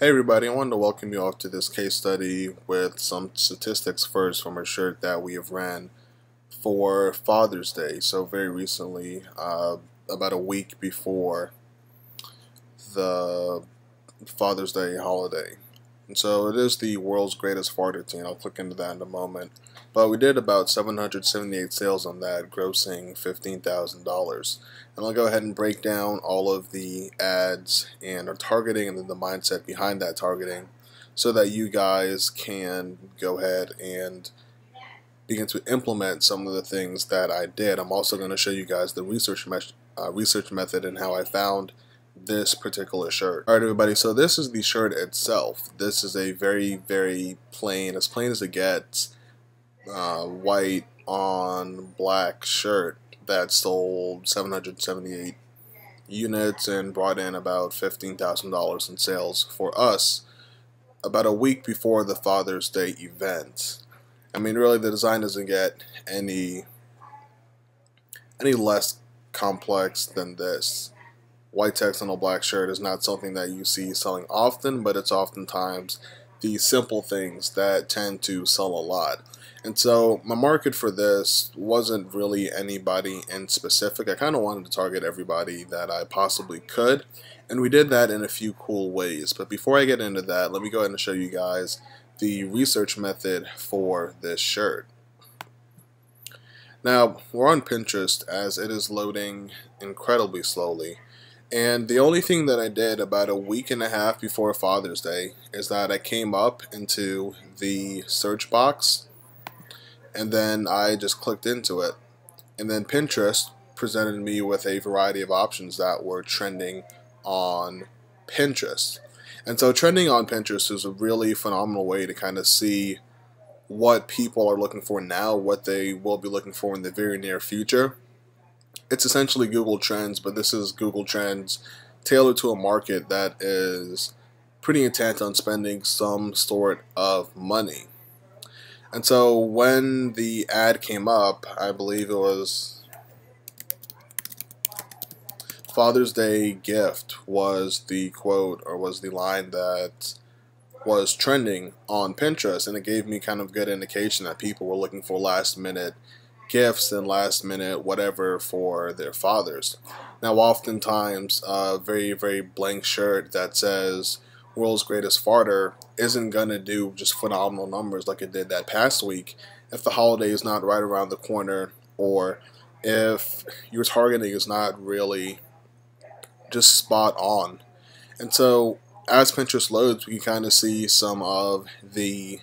Hey everybody, I wanted to welcome you all to this case study with some statistics first from a shirt that we have ran for Father's Day. So very recently, about a week before the Father's Day holiday. And so it is the world's greatest fart routine. I'll click into that in a moment. But we did about 778 sales on that, grossing $15,000. And I'll go ahead and break down all of the ads and our targeting and then the mindset behind that targeting so that you guys can go ahead and begin to implement some of the things that I did. I'm also going to show you guys the research method and how I found this particular shirt. Alright everybody, so this is the shirt itself. This is a very plain, as plain as it gets, white on black shirt that sold 778 units and brought in about $15,000 in sales for us about a week before the Father's Day event. I mean, really, the design doesn't get any less complex than this. White text on a black shirt is not something that you see selling often, but it's oftentimes the simple things that tend to sell a lot. And so my market for this wasn't really anybody in specific. I kind of wanted to target everybody that I possibly could, and we did that in a few cool ways. But before I get into that, let me go ahead and show you guys the research method for this shirt. Now, we're on Pinterest as it is loading incredibly slowly. And the only thing that I did about a week and a half before Father's Day is that I came up into the search box and then I just clicked into it. And then Pinterest presented me with a variety of options that were trending on Pinterest. And so trending on Pinterest is a really phenomenal way to kind of see what people are looking for now, what they will be looking for in the very near future. It's essentially Google Trends, but this is Google Trends tailored to a market that is pretty intent on spending some sort of money. And so when the ad came up, I believe it was Father's Day gift was the quote or was the line that was trending on Pinterest, and it gave me kind of good indication that people were looking for last minute gifts and last minute whatever for their fathers. Now oftentimes a very blank shirt that says world's greatest farter isn't gonna do just phenomenal numbers like it did that past week if the holiday is not right around the corner, or if your targeting is not really just spot on. And so as Pinterest loads, we can kind of see some of the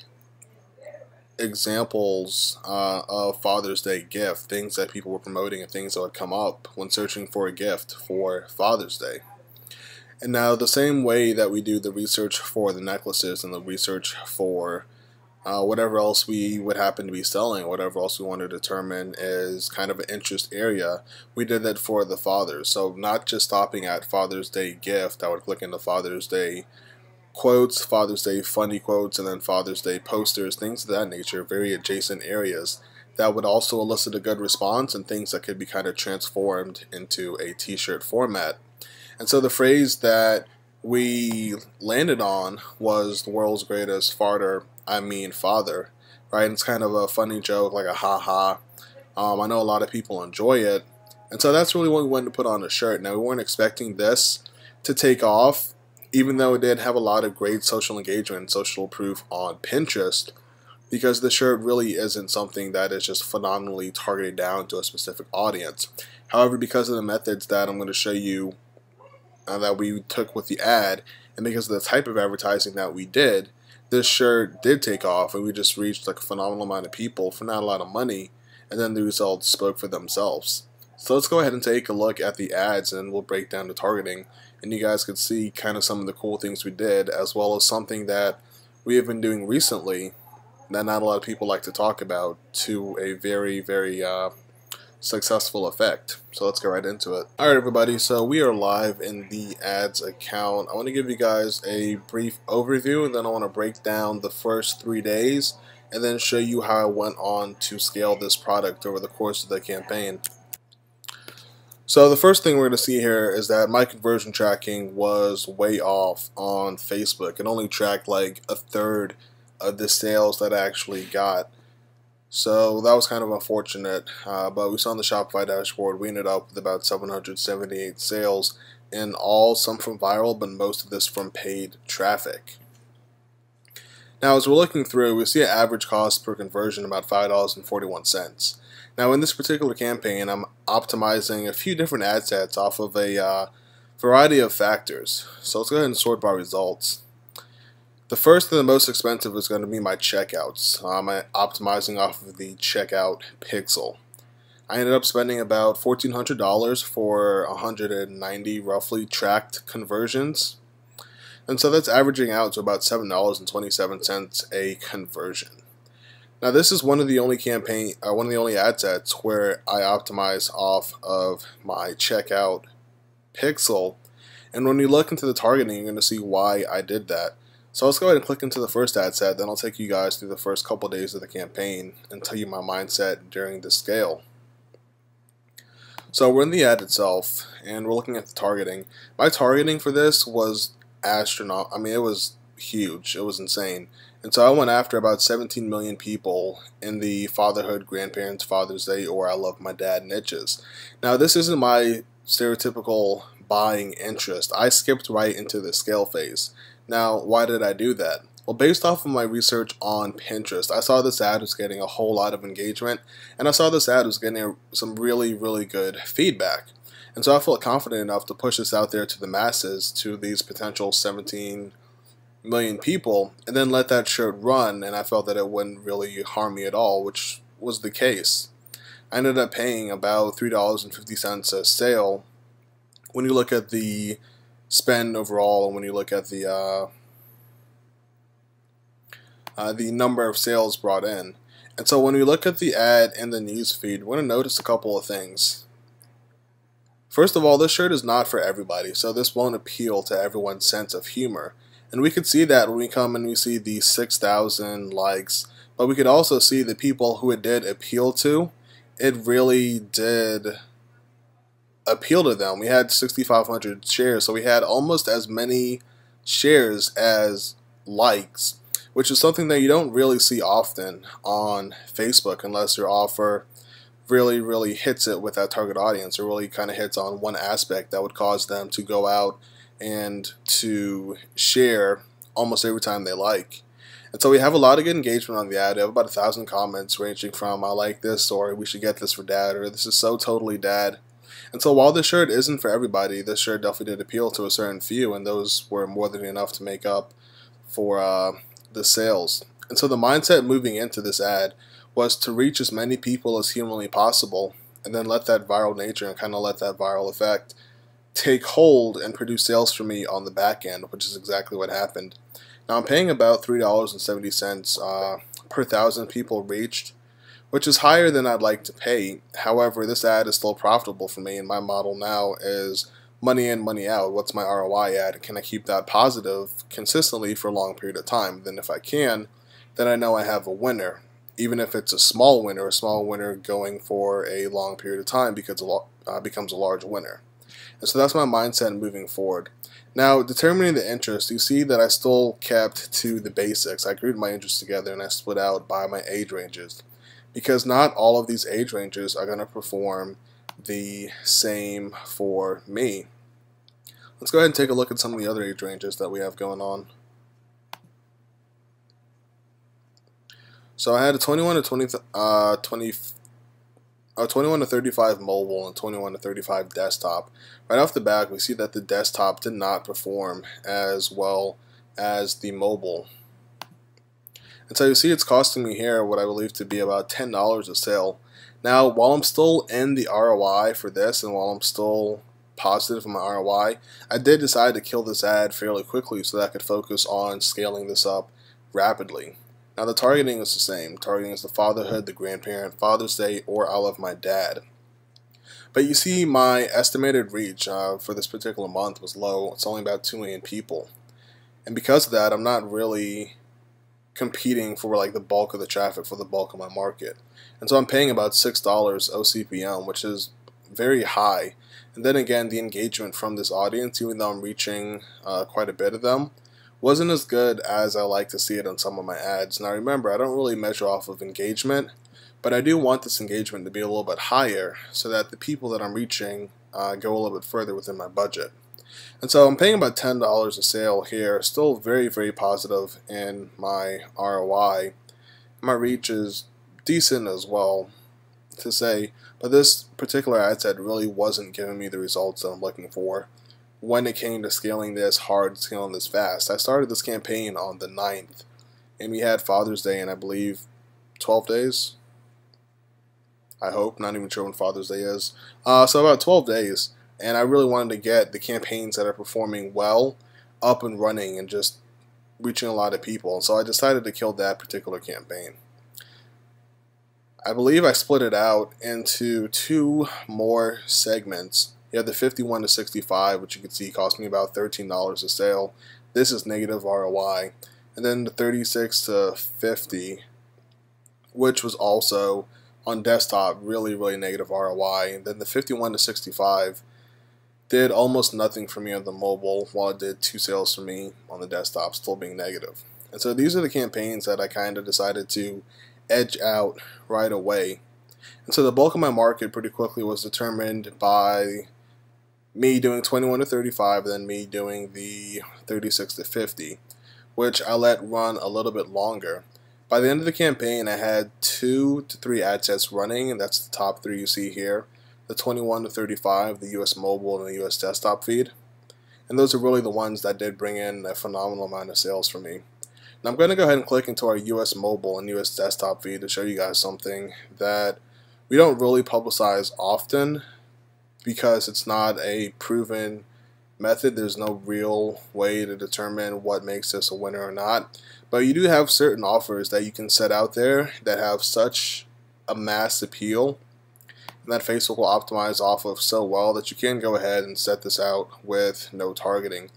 examples of Father's Day gift, things that people were promoting and things that would come up when searching for a gift for Father's Day. And now the same way that we do the research for the necklaces and the research for whatever else we would happen to be selling, whatever else we want to determine is kind of an interest area, we did that for the fathers. So not just stopping at Father's Day gift, I would click into Father's Day quotes, Father's Day funny quotes, and then Father's Day posters, things of that nature, very adjacent areas that would also elicit a good response and things that could be kind of transformed into a t-shirt format. And so the phrase that we landed on was the world's greatest farter, I mean father, right? And it's kind of a funny joke, like a ha-ha. I know a lot of people enjoy it, and so that's really what we wanted to put on the shirt. Now, we weren't expecting this to take off, even though it did have a lot of great social engagement and social proof on Pinterest, because the shirt really isn't something that is just phenomenally targeted down to a specific audience. However, because of the methods that I'm going to show you that we took with the ad, and because of the type of advertising that we did, this shirt did take off, and we just reached like a phenomenal amount of people for not a lot of money, and then the results spoke for themselves. So let's go ahead and take a look at the ads, and we'll break down the targeting, and you guys could see kind of some of the cool things we did, as well as something that we have been doing recently that not a lot of people like to talk about, to a very successful effect. So let's get right into it. Alright everybody, so we are live in the ads account. I want to give you guys a brief overview, and then I want to break down the first 3 days and then show you how I went on to scale this product over the course of the campaign. So the first thing we're going to see here is that my conversion tracking was way off on Facebook. It only tracked like a third of the sales that I actually got. So that was kind of unfortunate, but we saw on the Shopify dashboard we ended up with about 778 sales in all, some from viral, but most of this from paid traffic. Now as we're looking through, we see an average cost per conversion about $5.41. Now in this particular campaign, I'm optimizing a few different ad sets off of a variety of factors. So let's go ahead and sort by results. The first and the most expensive is going to be my checkouts. I'm optimizing off of the checkout pixel. I ended up spending about $1,400 for 190 roughly tracked conversions. And so that's averaging out to about $7.27 a conversion. Now this is one of the only ad sets where I optimize off of my checkout pixel. And when you look into the targeting, you're going to see why I did that. So let's go ahead and click into the first ad set, then I'll take you guys through the first couple days of the campaign and tell you my mindset during the scale. So we're in the ad itself, and we're looking at the targeting. My targeting for this was astronomical. I mean, it was huge. It was insane. And so I went after about 17 million people in the fatherhood, grandparents, Father's Day, or I love my dad niches. Now this isn't my stereotypical buying interest. I skipped right into the scale phase. Now, why did I do that? Well, based off of my research on Pinterest, I saw this ad was getting a whole lot of engagement, and I saw this ad was getting some really, really good feedback. And so I felt confident enough to push this out there to the masses, to these potential 17 million people, and then let that shirt run, and I felt that it wouldn't really harm me at all, which was the case. I ended up paying about $3.50 a sale when you look at the spend overall, and when you look at the number of sales brought in. And so when we look at the ad in the news feed, we're going to notice a couple of things. First of all, this shirt is not for everybody, so this won't appeal to everyone's sense of humor. And we could see that when we come and we see the 6,000 likes, but we could also see the people who it did appeal to. It really did appeal to them. We had 6,500 shares, so we had almost as many shares as likes, which is something that you don't really see often on Facebook unless your offer really hits it with that target audience, or really kind of hits on one aspect that would cause them to go out and to share almost every time they like. And so we have a lot of good engagement on the ad. We have about 1,000 comments ranging from I like this, or we should get this for dad, or this is so totally dad. And so while this shirt isn't for everybody, this shirt definitely did appeal to a certain few, and those were more than enough to make up for the sales. And so the mindset moving into this ad was to reach as many people as humanly possible, and then let that viral nature and kind of let that viral effect take hold and produce sales for me on the back end, which is exactly what happened. Now I'm paying about $3.70 per 1,000 people reached, which is higher than I'd like to pay. However, this ad is still profitable for me, and my model now is money in, money out. What's my ROI at? Can I keep that positive consistently for a long period of time? Then if I can, then I know I have a winner. Even if it's a small winner going for a long period of time becomes a large winner. And so that's my mindset moving forward. Now, determining the interest, you see that I still kept to the basics. I grouped my interests together and I split out by my age ranges, because not all of these age ranges are going to perform the same for me. Let's go ahead and take a look at some of the other age ranges that we have going on. So I had a 21 to 35 mobile and 21 to 35 desktop. Right off the bat, we see that the desktop did not perform as well as the mobile. And so you see it's costing me here what I believe to be about $10 a sale. Now, while I'm still in the ROI for this, and while I'm still positive in my ROI, I did decide to kill this ad fairly quickly so that I could focus on scaling this up rapidly. Now the targeting is the same. Targeting is the fatherhood, the grandparent, Father's Day, or I love my dad. But you see my estimated reach for this particular month was low. It's only about 2 million people. And because of that, I'm not really competing for like the bulk of the traffic, for the bulk of my market. And so I'm paying about $6 OCPM, which is very high. And then again, the engagement from this audience, even though I'm reaching quite a bit of them, wasn't as good as I like to see it on some of my ads. Now remember, I don't really measure off of engagement, but I do want this engagement to be a little bit higher so that the people that I'm reaching go a little bit further within my budget. And so I'm paying about $10 a sale here, still very, very positive in my ROI. My reach is decent as well to say, but this particular ad set really wasn't giving me the results that I'm looking for when it came to scaling this hard, scaling this fast. I started this campaign on the 9th, and we had Father's Day in, I believe, 12 days. I hope, not even sure when Father's Day is. So about 12 days, and I really wanted to get the campaigns that are performing well up and running and just reaching a lot of people. And so I decided to kill that particular campaign. I believe I split it out into 2 more segments. You have the 51 to 65, which you can see cost me about $13 a sale. This is negative ROI. And then the 36 to 50, which was also on desktop really, really negative ROI. And then the 51 to 65 did almost nothing for me on the mobile, while it did 2 sales for me on the desktop, still being negative. And so these are the campaigns that I kind of decided to edge out right away. And so the bulk of my market pretty quickly was determined by me doing 21 to 35, then me doing the 36 to 50, which I let run a little bit longer. By the end of the campaign, I had 2 to 3 ad sets running, and that's the top 3 you see here. The 21 to 35, the US mobile, and the US desktop feed. And those are really the ones that did bring in a phenomenal amount of sales for me. Now I'm going to go ahead and click into our US mobile and US desktop feed to show you guys something that we don't really publicize often because it's not a proven method. There's no real way to determine what makes this a winner or not. But you do have certain offers that you can set out there that have such a mass appeal and that Facebook will optimize off of so well that you can go ahead and set this out with no targeting,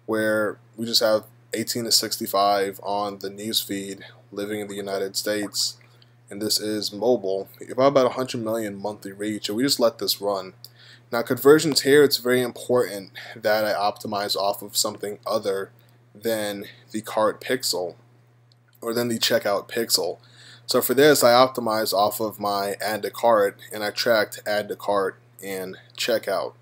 where we just have 18 to 65 on the news feed living in the United States, and this is mobile. You have about 100 million monthly reach, and we just let this run. Now conversions here, it's very important that I optimize off of something other than the cart pixel or than the checkout pixel. So for this, I optimized off of my add to cart, and I tracked add to cart and checkout.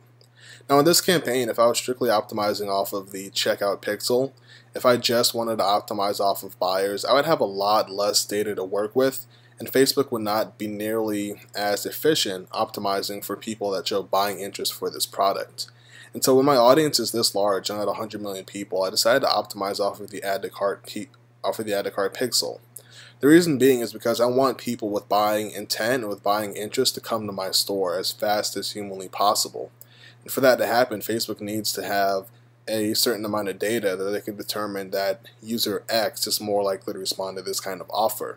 Now in this campaign, if I was strictly optimizing off of the checkout pixel, if I just wanted to optimize off of buyers, I would have a lot less data to work with, and Facebook would not be nearly as efficient optimizing for people that show buying interest for this product. And so when my audience is this large, I'm at 100 million people, I decided to optimize off of the add to cart pixel. The reason being is because I want people with buying intent and with buying interest to come to my store as fast as humanly possible. And for that to happen, Facebook needs to have a certain amount of data that they can determine that user X is more likely to respond to this kind of offer.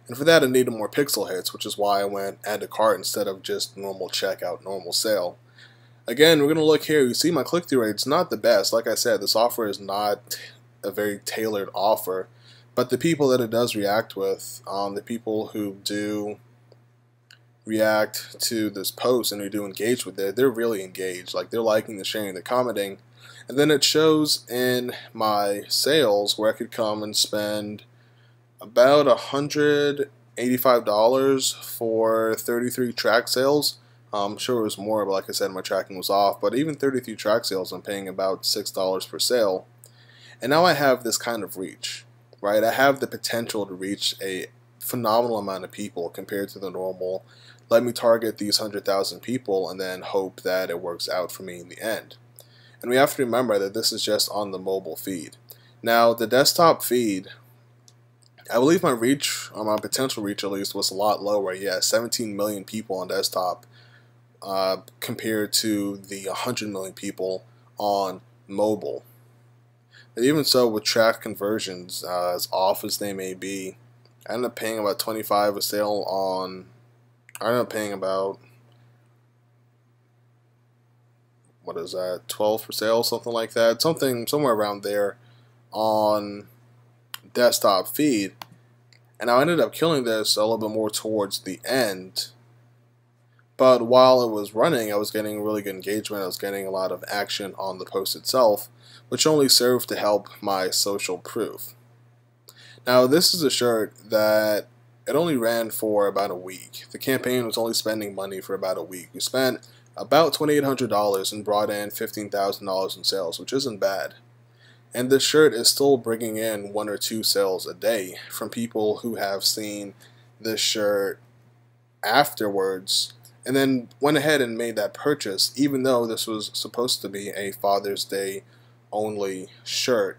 And for that, I needed more pixel hits, which is why I went add to cart instead of just normal checkout, normal sale. Again, we're going to look here. You see my click-through rate's not the best. Like I said, this offer is not a very tailored offer. But the people that it does react with, the people who do react to this post and who do engage with it, they're really engaged. Like, they're liking, they're sharing, they're commenting. And then it shows in my sales where I could come and spend about $185 for 33 track sales. I'm sure it was more, but like I said, my tracking was off. But even 33 track sales, I'm paying about $6 per sale. And now I have this kind of reach. Right, I have the potential to reach a phenomenal amount of people compared to the normal. Let me target these 100,000 people and then hope that it works out for me in the end. And we have to remember that this is just on the mobile feed. Now, the desktop feed, I believe my reach, or my potential reach at least, was a lot lower. Yeah, 17 million people on desktop compared to the 100 million people on mobile. And even so, with track conversions, as off as they may be, I ended up paying about 25 a sale on. I ended up paying about, what is that, 12 for sale, something like that, somewhere around there on desktop feed. And I ended up killing this a little bit more towards the end. But while it was running, I was getting really good engagement. I was getting a lot of action on the post itself, which only served to help my social proof. Now, this is a shirt that it only ran for about a week. The campaign was only spending money for about a week. We spent about $2,800 and brought in $15,000 in sales, which isn't bad. And this shirt is still bringing in 1 or 2 sales a day from people who have seen this shirt afterwards and then went ahead and made that purchase, even though this was supposed to be a Father's Day only shirt.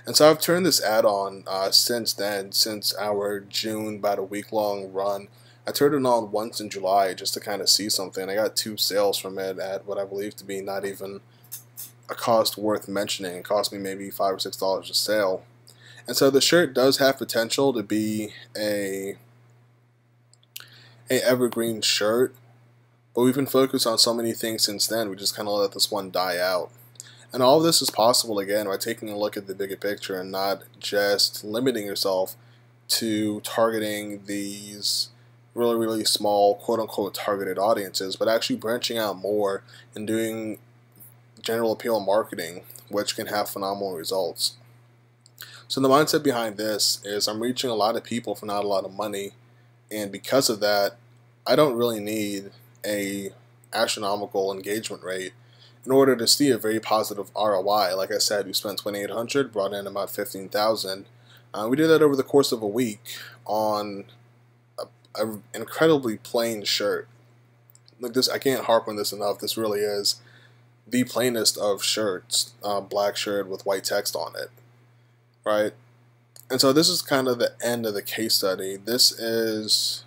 And so I've turned this ad on since then, since our June, about a week-long run. I turned it on once in July just to kind of see something. I got 2 sales from it at what I believe to be not even a cost worth mentioning. It cost me maybe $5 or $6 a sale. And so the shirt does have potential to be a evergreen shirt, but we've been focused on so many things since then, we just kind of let this one die out. And all of this is possible, again, by taking a look at the bigger picture and not just limiting yourself to targeting these really small, quote-unquote, targeted audiences, but actually branching out more and doing general appeal marketing, which can have phenomenal results. So the mindset behind this is I'm reaching a lot of people for not a lot of money, and because of that, I don't really need a astronomical engagement rate in order to see a very positive ROI. Like I said, we spent $2,800, brought in about $15,000. We did that over the course of a week on an incredibly plain shirt. Like this, I can't harp on this enough. This really is the plainest of shirts, black shirt with white text on it, right? And so this is kind of the end of the case study. This is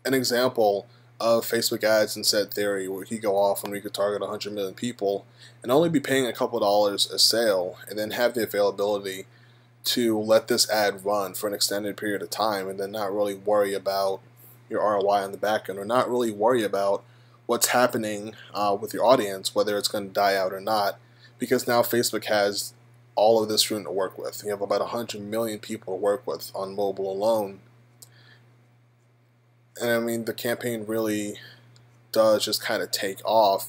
an example of Facebook ads in set theory, where we could go off and we could target 100 million people and only be paying a couple dollars a sale, and then have the availability to let this ad run for an extended period of time, and then not really worry about your ROI on the back end, or not really worry about what's happening with your audience, whether it's going to die out or not, because now Facebook has all of this room to work with. You have about 100 million people to work with on mobile alone. And I mean, the campaign really does just kind of take off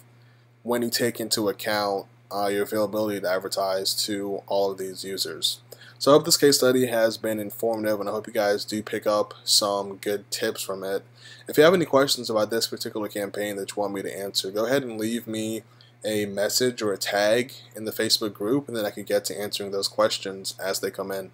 when you take into account your availability to advertise to all of these users. So I hope this case study has been informative, and I hope you guys do pick up some good tips from it. If you have any questions about this particular campaign that you want me to answer, go ahead and leave me a message or a tag in the Facebook group, and then I can get to answering those questions as they come in.